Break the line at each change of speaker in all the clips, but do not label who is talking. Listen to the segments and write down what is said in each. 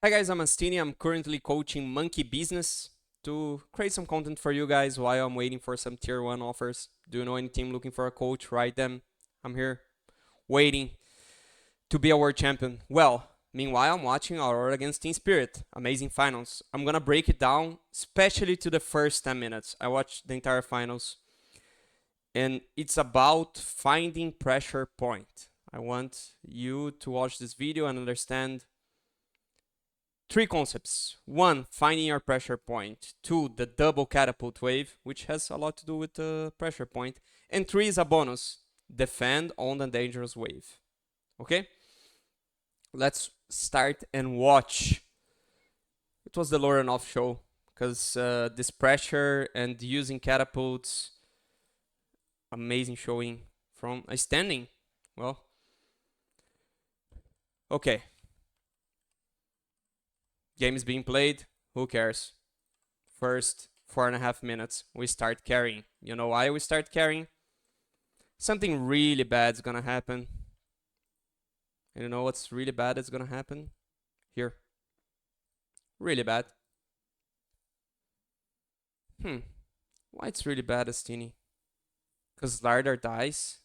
Hi guys, I'm Astini. I'm currently coaching Monkey Business to create some content for you guys while I'm waiting for some tier 1 offers. Do you know any team looking for a coach? Write them. I'm here waiting to be a world champion. Well, meanwhile, I'm watching Aurora against Team Spirit. Amazing finals. I'm gonna break it down, especially to the first 10 minutes. I watched the entire finals and it's about finding pressure point. I want you to watch this video and understand three concepts. One, finding your pressure point. Two, the double catapult wave, which has a lot to do with the pressure point. And three is a bonus, defend on the dangerous wave. Okay? Let's start and watch. It was the Lorenof Show, because this pressure and using catapults, amazing showing from a standing. Well, okay. Game is being played. Who cares? First 4.5 minutes, we start carrying. You know why we start carrying? Something really bad is gonna happen. And you know what's really bad is gonna happen? Here. Really bad. Why it's really bad, Astini? Because Lardar dies?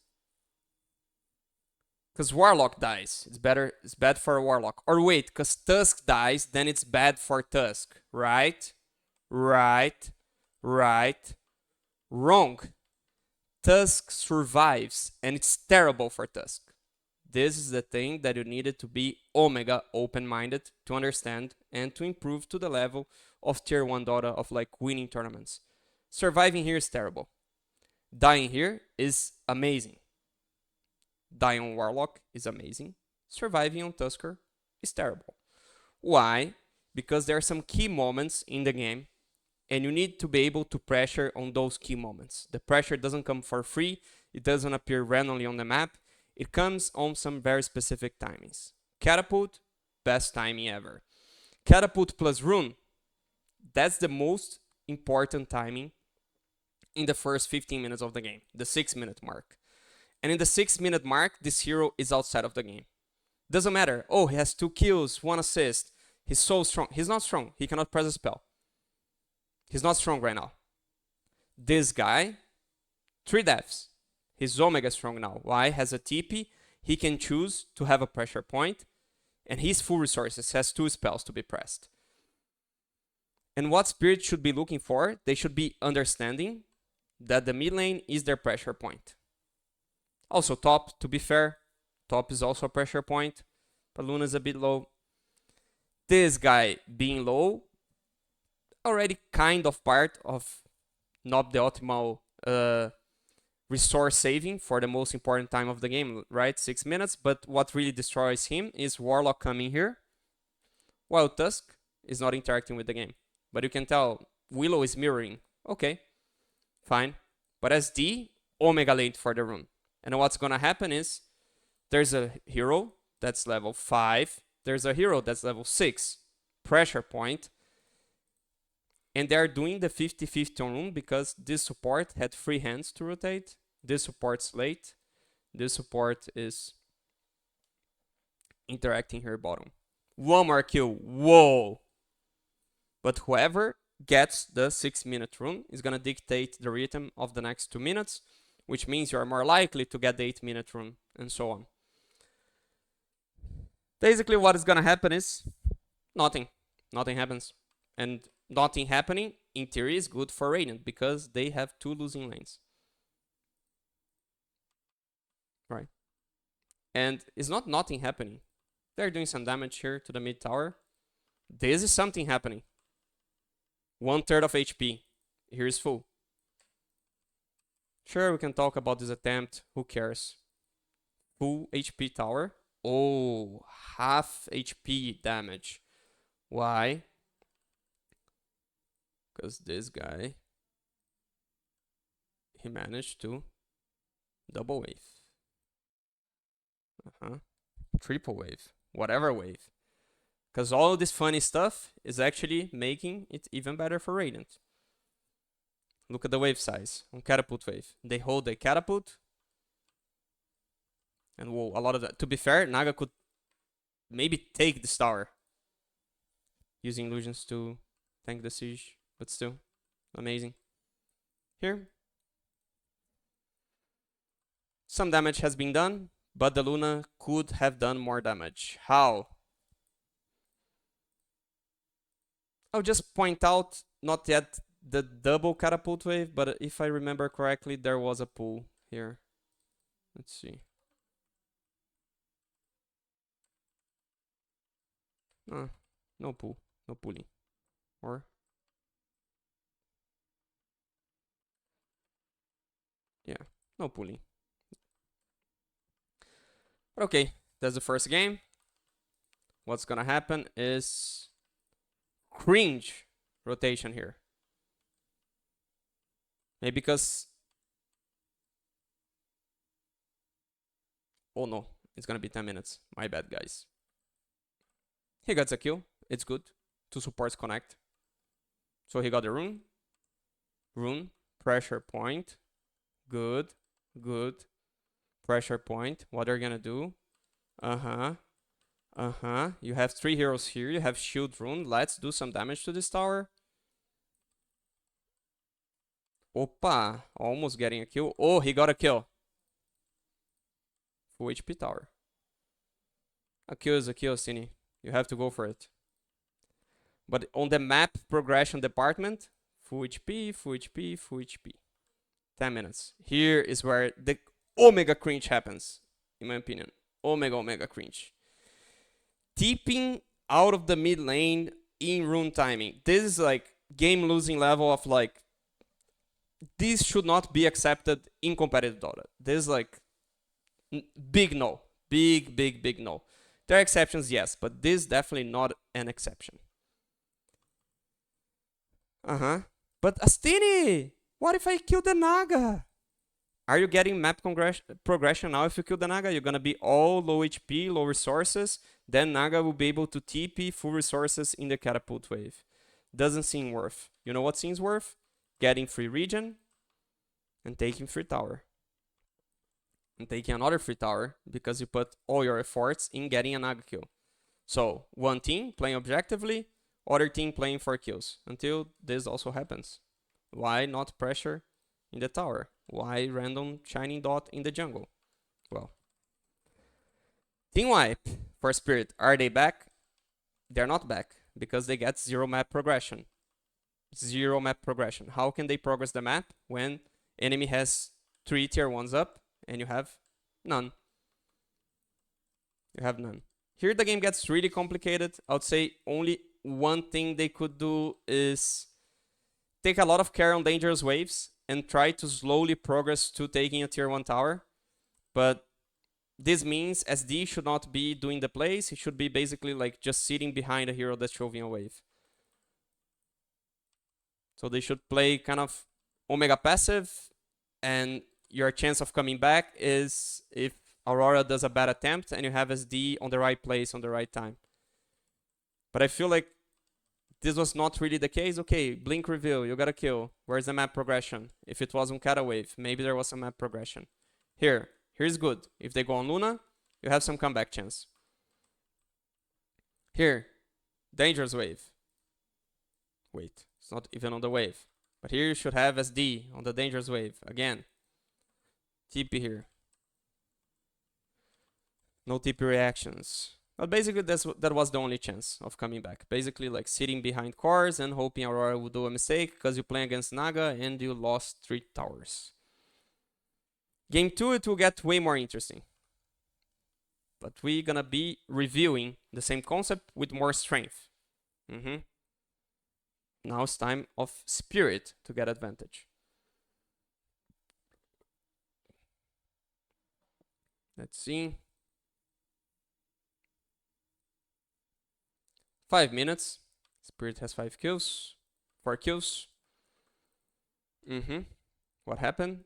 Because Warlock dies. It's bad for a Warlock. Or wait, because Tusk dies, then it's bad for Tusk. Right? Right. Wrong. Tusk survives, and it's terrible for Tusk. This is the thing that you needed to be Omega open-minded to understand and to improve to the level of tier 1 Dota of like winning tournaments. Surviving here is terrible. Dying here is amazing. Dying on Warlock is amazing. Surviving on Tusker is terrible. Why? Because there are some key moments in the game and you need to be able to pressure on those key moments. The pressure doesn't come for free. It doesn't appear randomly on the map. It comes on some very specific timings. Catapult, best timing ever. Catapult plus rune, that's the most important timing in the first 15 minutes of the game, the 6-minute mark. And in the 6-minute mark, this hero is outside of the game. Doesn't matter. Oh, he has 2 kills, 1 assist. He's so strong. He's not strong. He cannot press a spell. He's not strong right now. This guy, 3 deaths. He's Omega strong now. Why? Has a TP. He can choose to have a pressure point. And he's full resources. Has 2 spells to be pressed. And what Spirit should be looking for? They should be understanding that the mid lane is their pressure point. Also top, to be fair. Top is also a pressure point. But Luna is a bit low. This guy being low, already kind of part of not the optimal resource saving for the most important time of the game, right? 6 minutes. But what really destroys him is Warlock coming here, while Tusk is not interacting with the game. But you can tell Willow is mirroring. Okay, fine. But SD, Omega late for the rune. And what's gonna happen is there's a hero that's level 5. There's a hero that's level 6. Pressure point. And they're doing the 50-50 on rune because this support had 3 hands to rotate. This support's late. This support is interacting here bottom. 1 more kill. Whoa! But whoever gets the 6-minute rune is gonna dictate the rhythm of the next 2 minutes, which means you are more likely to get the 8-minute rune, and so on. Basically, what is gonna happen is nothing. Nothing happens. And nothing happening, in theory, is good for Radiant because they have 2 losing lanes. Right? And it's not nothing happening. They're doing some damage here to the mid tower. This is something happening. 1/3 of HP. Here's full. Sure, we can talk about this attempt. Who cares? Full HP tower. Oh, half HP damage. Why? Because this guy, he managed to double wave. Triple wave. Whatever wave. Because all this funny stuff is actually making it even better for Radiant. Look at the wave size on catapult wave. They hold the catapult. And whoa, a lot of that. To be fair, Naga could maybe take this tower. using illusions to tank the siege, but still, amazing. Here, some damage has been done, but the Luna could have done more damage. How? I'll just point out, not yet the double catapult wave, but if I remember correctly, there was a pull here. Let's see. No pull, no pulling. Or yeah, no pulling. But okay, that's the first game. What's gonna happen is cringe rotation here. Maybe because... Oh no, it's gonna be 10 minutes. My bad, guys. He gets a kill. It's good. Two supports connect. So he got a rune. Rune. Pressure point. Good. Good. Pressure point. What are you gonna do? You have 3 heroes here. You have shield rune. Let's do some damage to this tower. Opa. Almost getting a kill. Oh, he got a kill. Full HP tower. A kill is a kill, Astini. You have to go for it. But on the map progression department, full HP, full HP, full HP. 10 minutes. Here is where the Omega cringe happens, in my opinion. Omega cringe. Tipping out of the mid lane in rune timing. This is like game losing level of like, this should not be accepted in competitive Dota. This is like big no. Big no. There are exceptions, yes, but this is definitely not an exception. But Astini, what if I kill the Naga? Are you getting map progression now if you kill the Naga? You're gonna be all low HP, low resources. Then Naga will be able to TP full resources in the catapult wave. Doesn't seem worth. You know what seems worth? Getting free region and taking free tower. And taking another free tower because you put all your efforts in getting a Naga kill. So, one team playing objectively, other team playing for kills. Until this also happens. Why not pressure in the tower? Why random shining dot in the jungle? Well, team wipe for Spirit. Are they back? They're not back because they get 0 map progression. 0 map progression. How can they progress the map when enemy has 3 tier 1s up and you have none? You have none. Here the game gets really complicated. I would say only one thing they could do is take a lot of care on dangerous waves and try to slowly progress to taking a tier 1 tower. But this means SD should not be doing the plays. He should be basically like just sitting behind a hero that's shoving a wave. So they should play kind of Omega passive, and your chance of coming back is if Aurora does a bad attempt and you have SD on the right place on the right time. But I feel like this was not really the case. Okay, blink reveal, you got a kill. Where's the map progression? If it was on Cata Wave, maybe there was some map progression. Here's good. If they go on Luna, you have some comeback chance. Here, dangerous wave. Wait, it's not even on the wave. But here you should have SD on the dangerous wave. Again, TP here. No TP reactions. But basically that was the only chance of coming back. Basically like sitting behind cores and hoping Aurora would do a mistake because you play against Naga and you lost 3 towers. Game 2 it will get way more interesting. But we're gonna be reviewing the same concept with more strength. Now it's time of Spirit to get advantage. Let's see. 5 minutes. Spirit has 5 kills. 4 kills. What happened?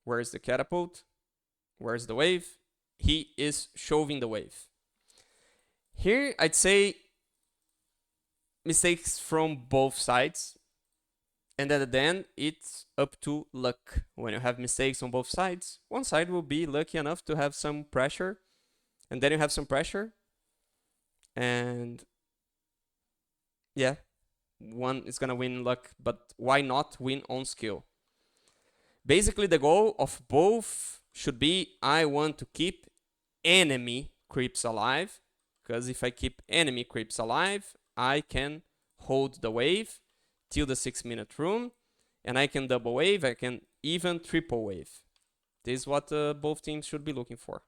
Where's the catapult? Where's the wave? He is shoving the wave. Here, I'd say mistakes from both sides. And at the end, it's up to luck. When you have mistakes on both sides, one side will be lucky enough to have some pressure. And then you have some pressure. And yeah, one is gonna win luck, but why not win on skill? Basically, the goal of both should be I want to keep enemy creeps alive, because if I keep enemy creeps alive, I can hold the wave till the 6-minute room, and I can double wave, I can even triple wave. This is what both teams should be looking for.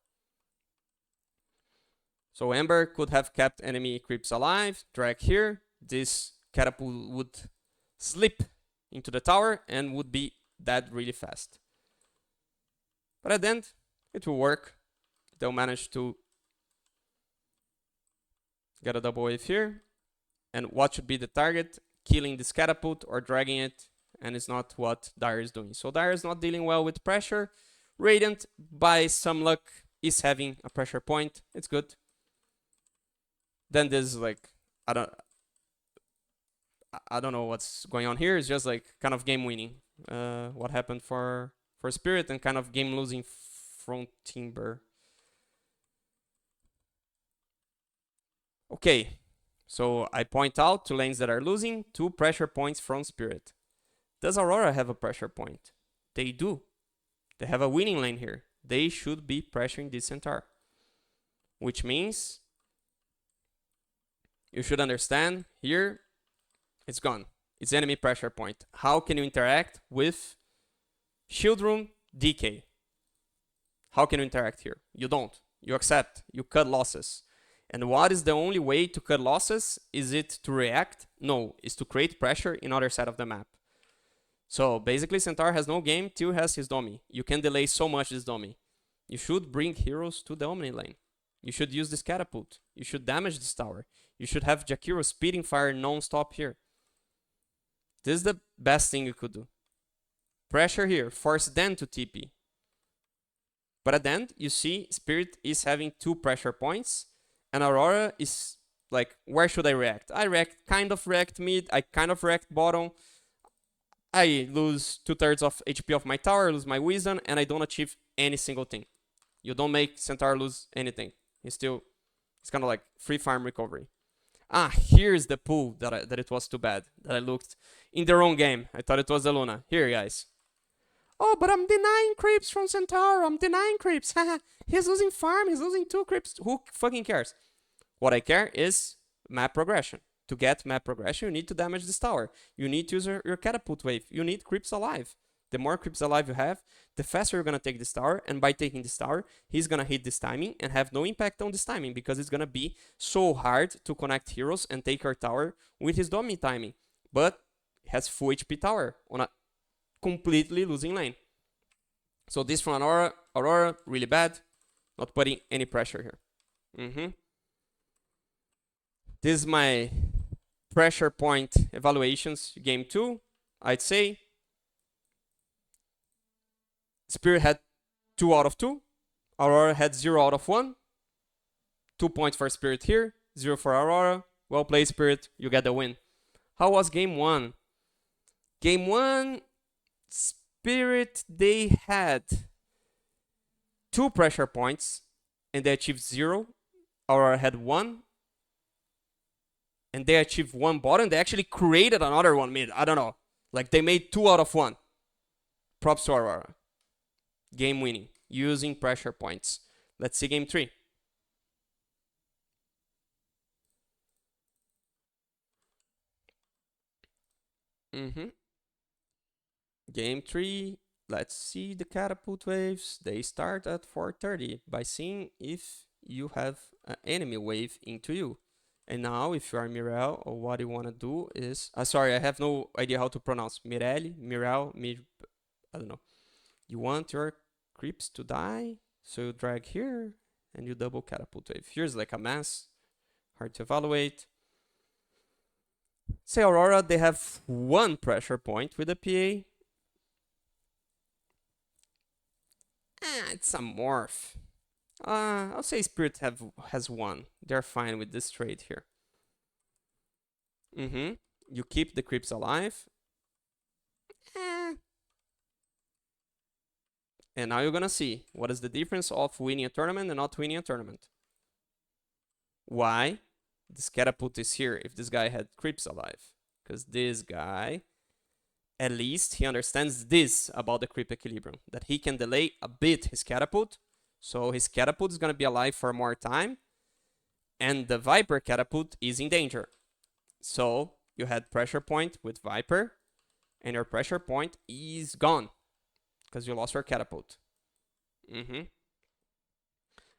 So Ember could have kept enemy creeps alive, drag here, this catapult would slip into the tower and would be dead really fast. But at the end, it will work. They'll manage to get a double wave here. And what should be the target? Killing this catapult or dragging it, and it's not what Dire is doing. So Dire is not dealing well with pressure. Radiant, by some luck, is having a pressure point. It's good. Then there's like, I don't know what's going on here. It's just like kind of game winning. What happened for Spirit, and kind of game losing from Timber. Okay, so I point out 2 lanes that are losing, 2 pressure points from Spirit. Does Aurora have a pressure point? They do. They have a winning lane here. They should be pressuring this Centaur. Which means you should understand here, it's gone. It's enemy pressure point. How can you interact with Shield Room, DK? How can you interact here? You don't. You accept. You cut losses. And what is the only way to cut losses? Is it to react? No, it's to create pressure in other side of the map. So basically Centaur has no game till he has his Domi. You can delay so much this Domi. You should bring heroes to the Omni lane. You should use this catapult. You should damage this tower. You should have Jakiro speeding fire non-stop here. This is the best thing you could do. Pressure here, force them to TP. But at the end, you see Spirit is having 2 pressure points, and Aurora is like, where should I react? I kind of react mid, I kind of react bottom. I lose 2/3 of HP of my tower, lose my wisdom, and I don't achieve any single thing. You don't make Centaur lose anything. It's kind of like free farm recovery. Here's the pool that it was too bad. That I looked in the wrong game. I thought it was the Luna. Here, guys. Oh, but I'm denying creeps from Centaur. I'm denying creeps. He's losing farm. He's losing 2 creeps. Who fucking cares? What I care is map progression. To get map progression, you need to damage this tower. You need to use your catapult wave. You need creeps alive. The more creeps alive you have, the faster you're going to take this tower. And by taking this tower, he's going to hit this timing and have no impact on this timing, because it's going to be so hard to connect heroes and take your tower with his Domi timing. But he has full HP tower on a completely losing lane. So this from Aurora, really bad. Not putting any pressure here. This is my pressure point evaluations, game 2. I'd say Spirit had 2 out of 2. Aurora had 0 out of 1. 2 points for Spirit here, 0 for Aurora. Well played, Spirit. You get the win. How was game 1? Game 1, Spirit, they had 2 pressure points and they achieved 0. Aurora had 1. And they achieved 1 bottom. They actually created another one mid. I don't know. Like, they made 2 out of 1. Props to Aurora. Game winning. Using pressure points. Let's see game 3. Game 3. Let's see the catapult waves. They start at 4:30 by seeing if you have an enemy wave into you. And now, if you are Mirel, or what you want to do is... sorry, I have no idea how to pronounce. Mirel, I don't know. You want your creeps to die, so you drag here, and you double catapult wave. Here's like a mess. Hard to evaluate. Say Aurora, they have 1 pressure point with a PA. It's a morph. I'll say Spirit has 1. They're fine with this trade here. You keep the creeps alive. And now you're gonna see what is the difference of winning a tournament and not winning a tournament. Why? this catapult is here if this guy had creeps alive. Because this guy, at least he understands this about the creep equilibrium, that he can delay a bit his catapult. So his catapult is going to be alive for more time. And the Viper catapult is in danger. So you had pressure point with Viper. And your pressure point is gone. Because you lost your catapult.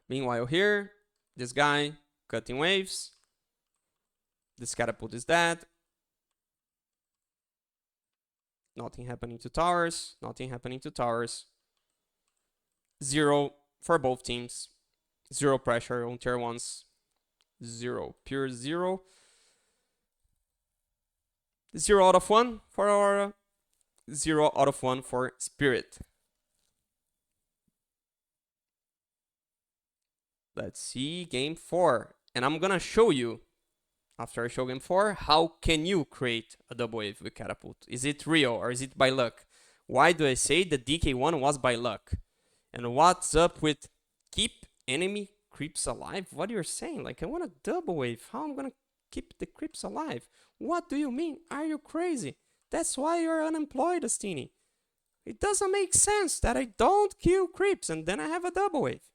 Meanwhile here, this guy cutting waves. This catapult is dead. Nothing happening to towers. Nothing happening to towers. 0 for both teams. 0 pressure on tier 1s. 0. Pure 0. 0 out of 1 for Aurora. 0 out of 1 for Spirit. Let's see game 4. And I'm gonna show you, after I show game 4, how can you create a double wave with catapult? Is it real or is it by luck? Why do I say the DK1 was by luck? And what's up with keep enemy creeps alive? What you're saying? Like, I want a double wave. How I'm gonna keep the creeps alive? What do you mean? Are you crazy? That's why you're unemployed, Astini. It doesn't make sense that I don't kill creeps and then I have a double wave.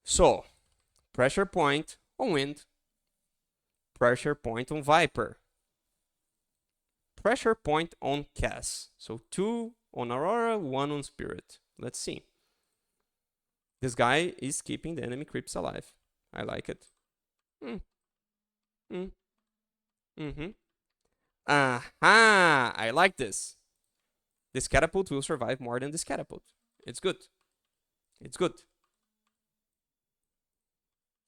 So, pressure point on Wind, pressure point on Viper, pressure point on Cass. So 2 on Aurora, 1 on Spirit. Let's see. This guy is keeping the enemy creeps alive. I like it. Aha! I like this. This catapult will survive more than this catapult. It's good. It's good.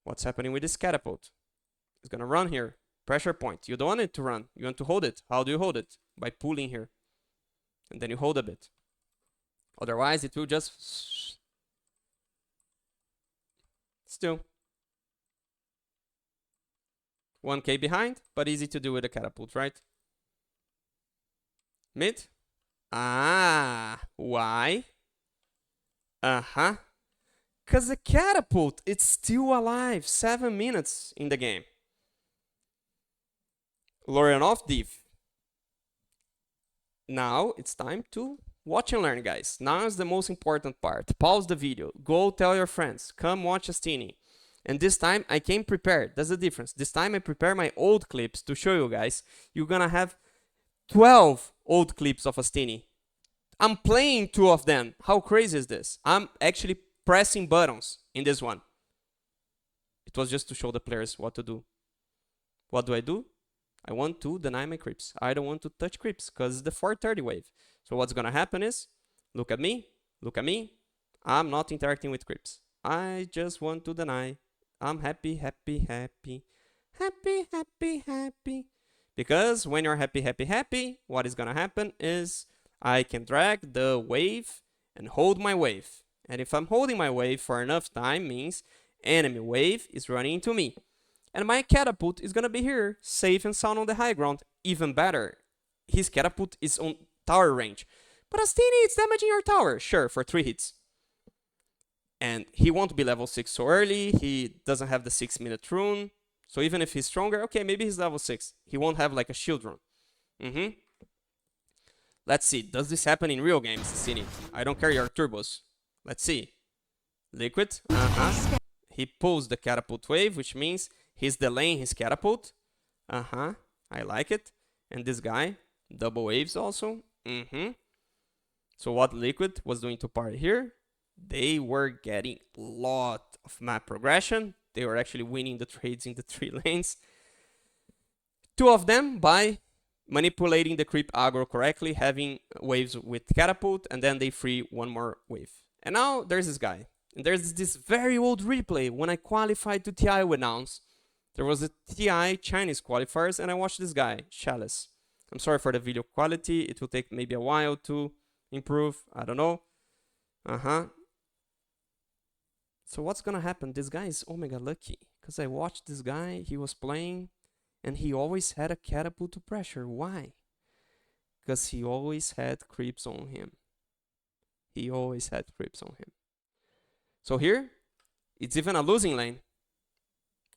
What's happening with this catapult? It's gonna run here. Pressure point. You don't want it to run. You want to hold it. How do you hold it? By pulling here. And then you hold a bit. Otherwise, it will just... Still. 1k behind, but easy to do with a catapult, right? Mid. Ah, why? Because the catapult, it's still alive. 7 minutes in the game. Lorenof div. Now it's time to watch and learn, guys. Now is the most important part. Pause the video. Go tell your friends. Come watch Astini. And this time I came prepared. That's the difference. This time I prepare my old clips to show you guys. You're gonna have 12 old clips of Astini. I'm playing 2 of them. How crazy is this? I'm actually pressing buttons in this one. It was just to show the players what to do. What do? I want to deny my creeps. I don't want to touch creeps because it's the 430 wave. So what's gonna happen is, look at me. I'm not interacting with creeps. I just want to deny. I'm happy. Because when you're happy, what is gonna happen is I can drag the wave and hold my wave. And if I'm holding my wave for enough time, means enemy wave is running into me. And my catapult is gonna be here, safe and sound on the high ground. Even better, his catapult is on tower range. But Astini, it's damaging your tower. Sure, for 3 hits. And he won't be level 6 so early. He doesn't have the 6-minute rune. So even if he's stronger, okay, maybe he's level 6. He won't have like a shield rune. Let's see, does this happen in real games, Astini? I don't care your turbos. Let's see. Liquid, He pulls the catapult wave, which means he's delaying his catapult. I like it. And this guy, double waves also. So what Liquid was doing to party here? They were getting a lot of map progression. They were actually winning the trades in the 3 lanes. 2 of them by manipulating the creep aggro correctly, having waves with catapult, and then they free 1 more wave. And now there's this guy. And there's this very old replay when I qualified to TI with Nouns. There was a TI Chinese qualifiers, and I watched this guy, Chalice. I'm sorry for the video quality. It will take maybe a while to improve. I don't know. So what's gonna happen? This guy is omega lucky. Because I watched this guy, he was playing, and he always had a catapult to pressure. Why? Because he always had creeps on him. So here, It's even a losing lane,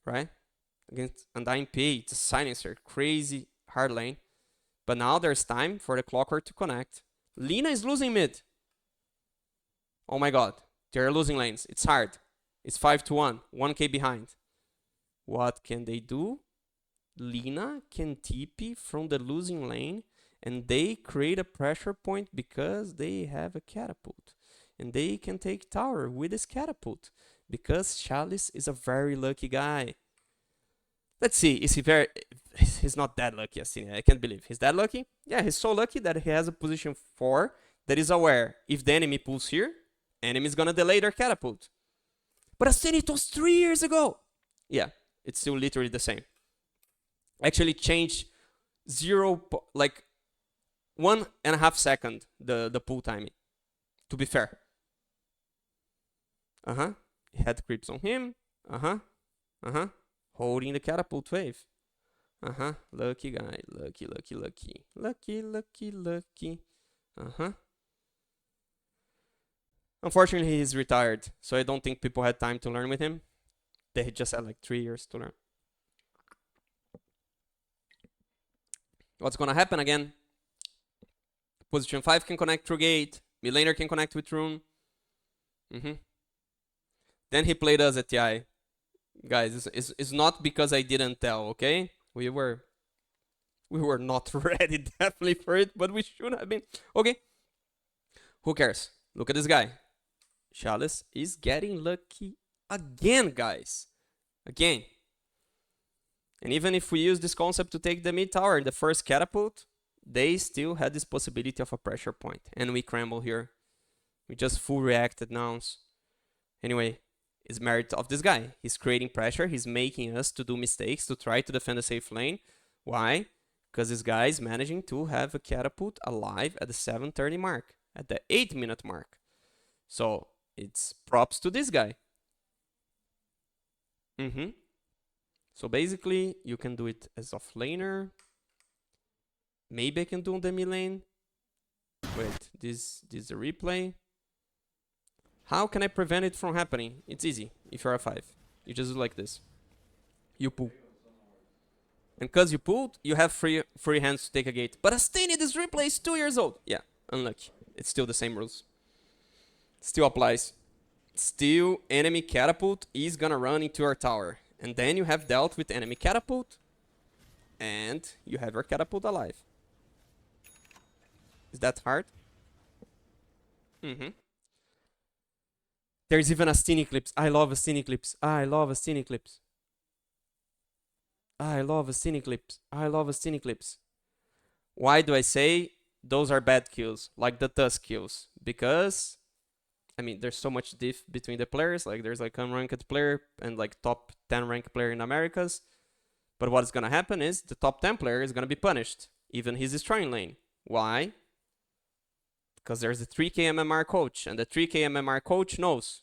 right? Against Undying P, it's a silencer, crazy hard lane. But now there's time for the Clockwork to connect. Lina is losing mid. Oh my god, they're losing lanes. It's hard. It's 5-1, 1k behind. What can they do? Lina can TP from the losing lane and they create a pressure point because they have a catapult. And they can take tower with this catapult because Chalice is a very lucky guy. Let's see, is he very... He's not that lucky, Astini. I can't believe. He's that lucky? Yeah, he's so lucky that he has a position 4 that is aware. If the enemy pulls here, enemy is gonna delay their catapult. But Astini, it was 3 years ago! Yeah, it's still literally the same. Actually changed 1.5 second the pull timing, to be fair. He had creeps on him. Holding the catapult wave. Lucky guy. Lucky. Unfortunately, he's retired, so I don't think people had time to learn with him. They just had like 3 years to learn. What's gonna happen again? Position 5 can connect through gate. Mid laner can connect with rune. Then he played us at TI. Guys, it's not because I didn't tell, okay? We were not ready definitely for it, but we should have been. Okay. Who cares? Look at this guy. Chalice is getting lucky again, guys. Again. And even if we use this concept to take the mid tower in the first catapult, they still had this possibility of a pressure point. And we crumble here. We just full reacted now. Anyway, it's merit of this guy. He's creating pressure. He's making us to do mistakes to try to defend a safe lane. Why? Because this guy is managing to have a catapult alive at the 7:30 mark. At the 8-minute mark. So, it's props to this guy. So basically, you can do it as off laner. Maybe I can do on the mid lane. Wait, this is a replay. How can I prevent it from happening? It's easy. If you're a 5, you just do like this. You pull. And because you pulled, you have free hands to take a gate. But Astini, this replay is 2 years old. Yeah, unlucky. It's still the same rules. Still applies. Still, enemy catapult is gonna run into our tower. And then you have dealt with enemy catapult. And you have your catapult alive. Is that hard? There's even Astini clips. I love Astini clips. I love Astini clips. I love Astini clips. I love Astini clips. Why do I say those are bad kills? Like the Tusk kills. Because, I mean, there's so much diff between the players. Like, there's like unranked player and like top 10 ranked player in Americas. But what's gonna happen is the top 10 player is gonna be punished. Even his destroying lane. Why? Because there's a 3k MMR coach. And the 3k MMR coach knows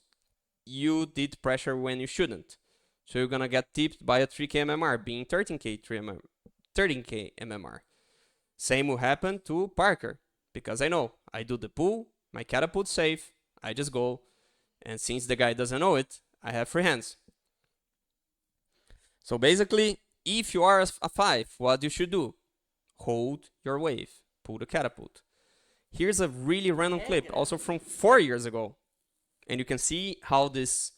you did pressure when you shouldn't. So you're gonna get tipped by a 3k MMR being 13k MMR. Same will happen to Parker. Because I know, I do the pull, my catapult's safe, I just go. And since the guy doesn't know it, I have free hands. So basically, if you are a 5, what you should do? Hold your wave. Pull the catapult. Here's a really random clip, also from 4 years ago. And you can see how this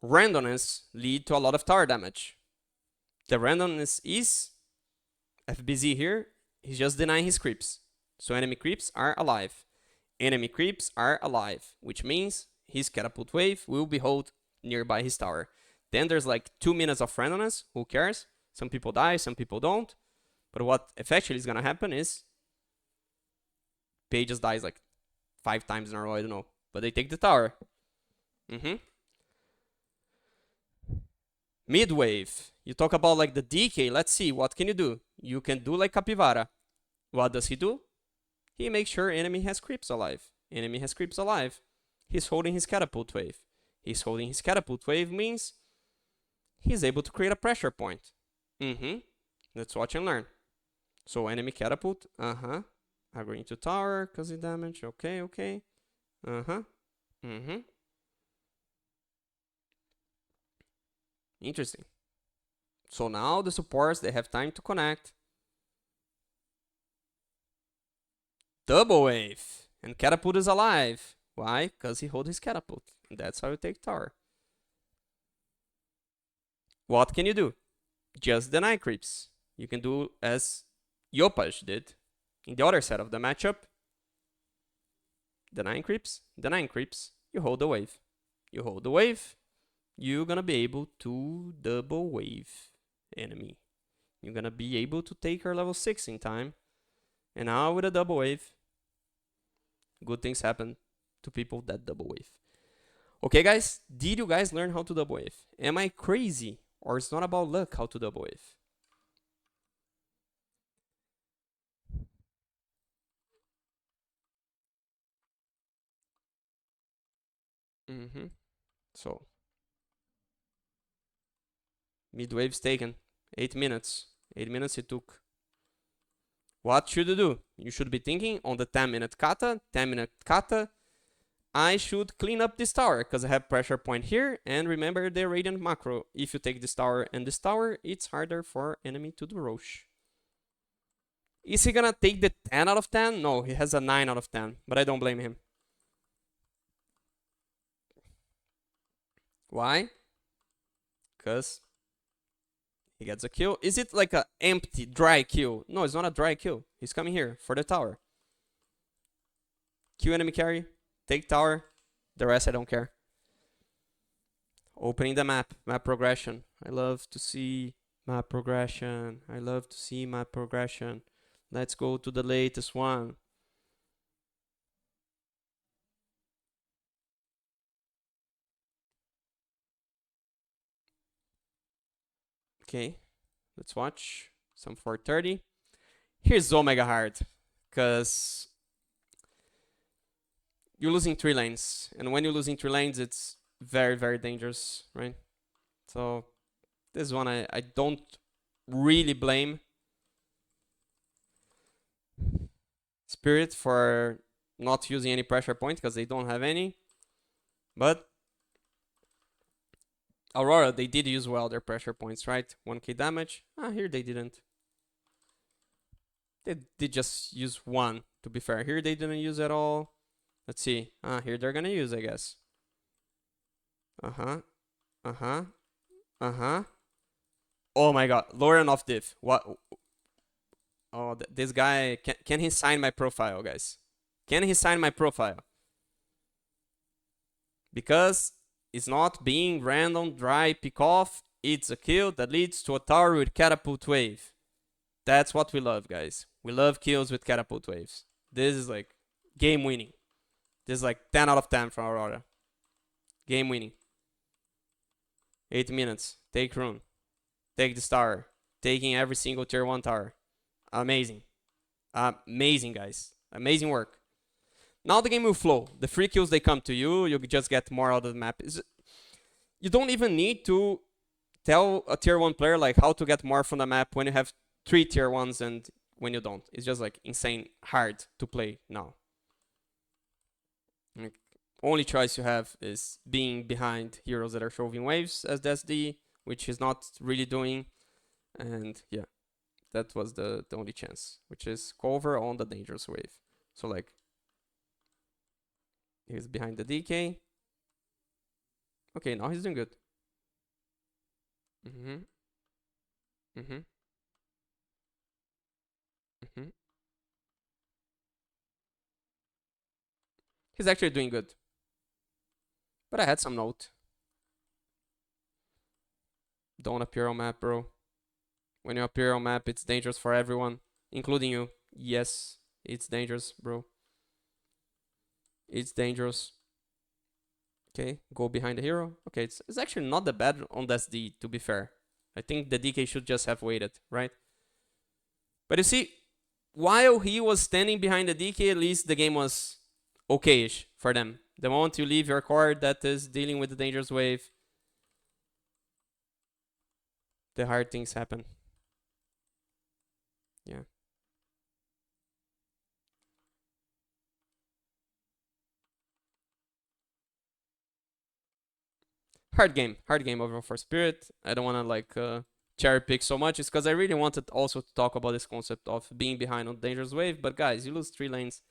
randomness lead to a lot of tower damage. The randomness is FBZ here. He's just denying his creeps. So enemy creeps are alive. Enemy creeps are alive, which means his catapult wave will be held nearby his tower. Then there's like 2 minutes of randomness. Who cares? Some people die, some people don't. But what effectively is gonna happen is Page just dies like 5 times in a row, I don't know. But they take the tower. Mid wave. You talk about like the DK. Let's see, what can you do? You can do like Capivara. What does he do? He makes sure enemy has creeps alive. Enemy has creeps alive. He's holding his catapult wave. He's holding his catapult wave means he's able to create a pressure point. Let's watch and learn. So enemy catapult. Agreeing to tower, causing damage. Okay. Interesting. So now the supports, they have time to connect. Double wave. And catapult is alive. Why? Because he holds his catapult. And that's how you take tower. What can you do? Just deny creeps. You can do as Yopaj did in the other side of the matchup. Denying creeps, you hold the wave. You hold the wave, you're gonna be able to double wave enemy. You're gonna be able to take her level 6 in time. And now with a double wave, good things happen to people that double wave. Okay guys, did you guys learn how to double wave? Am I crazy? Or it's not about luck how to double wave? So, mid wave's taken. 8 minutes. 8 minutes it took. What should you do? You should be thinking on the 10-minute kata, 10-minute kata. I should clean up this tower because I have pressure point here. And remember the radiant macro. If you take this tower and this tower, it's harder for enemy to do Rosh. Is he gonna take the 10 out of 10? No, he has a 9 out of 10. But I don't blame him. Why? Because he gets a kill. Is it like a empty, dry kill? No, it's not a dry kill. He's coming here for the tower. Kill enemy carry. Take tower. The rest I don't care. Opening the map. Map progression. I love to see map progression. I love to see map progression. Let's go to the latest one. Okay, let's watch some 430. Here's Omega Hard, because you're losing 3 lanes, and when you're losing 3 lanes, it's very, very dangerous, right? So this one I don't really blame Spirit for not using any pressure point, because they don't have any. But Aurora, they did use well their pressure points, right? 1k damage. Here they didn't. They did just use 1, to be fair. Here they didn't use at all. Let's see. Here they're gonna use, I guess. Oh my god. Lorenof diff. What? Oh, this guy. Can he sign my profile, guys? Can he sign my profile? Because it's not being random, dry, pick off. It's a kill that leads to a tower with catapult wave. That's what we love, guys. We love kills with catapult waves. This is like game winning. This is like 10 out of 10 from Aurora. Game winning. 8 minutes. Take rune. Take this tower. Taking every single tier 1 tower. Amazing. Amazing, guys. Amazing work. Now the game will flow. The free kills, they come to you. You just get more out of the map. You don't even need to tell a tier 1 player like how to get more from the map when you have 3 tier 1s and when you don't. It's just like insane hard to play now. Like, only choice you have is being behind heroes that are shoving waves as the SD, which he's not really doing. And yeah, that was the only chance, which is cover on the dangerous wave. So like, he's behind the DK. Okay, now he's doing good. He's actually doing good. But I had some note. Don't appear on map, bro. When you appear on map, it's dangerous for everyone, including you. Yes, it's dangerous, bro. It's dangerous. Okay, go behind the hero. Okay, it's actually not that bad on the SD, to be fair. I think the DK should just have waited, right? But you see, while he was standing behind the DK, at least the game was okay-ish for them. The moment you leave your core that is dealing with the dangerous wave, the hard things happen. Yeah. hard game overall for Spirit. I don't want to like cherry pick so much. It's because I really wanted also to talk about this concept of being behind on Dangerous Wave. But guys, you lose 3 lanes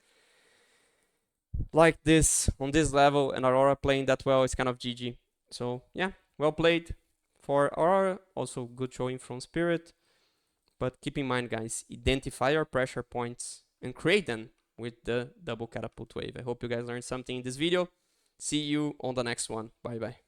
like this on this level, and Aurora playing that well is kind of GG. So yeah, well played for Aurora. Also good showing from Spirit. But keep in mind, guys, identify your pressure points and create them with the double catapult wave. I hope you guys learned something in this video. See you on the next one. Bye bye.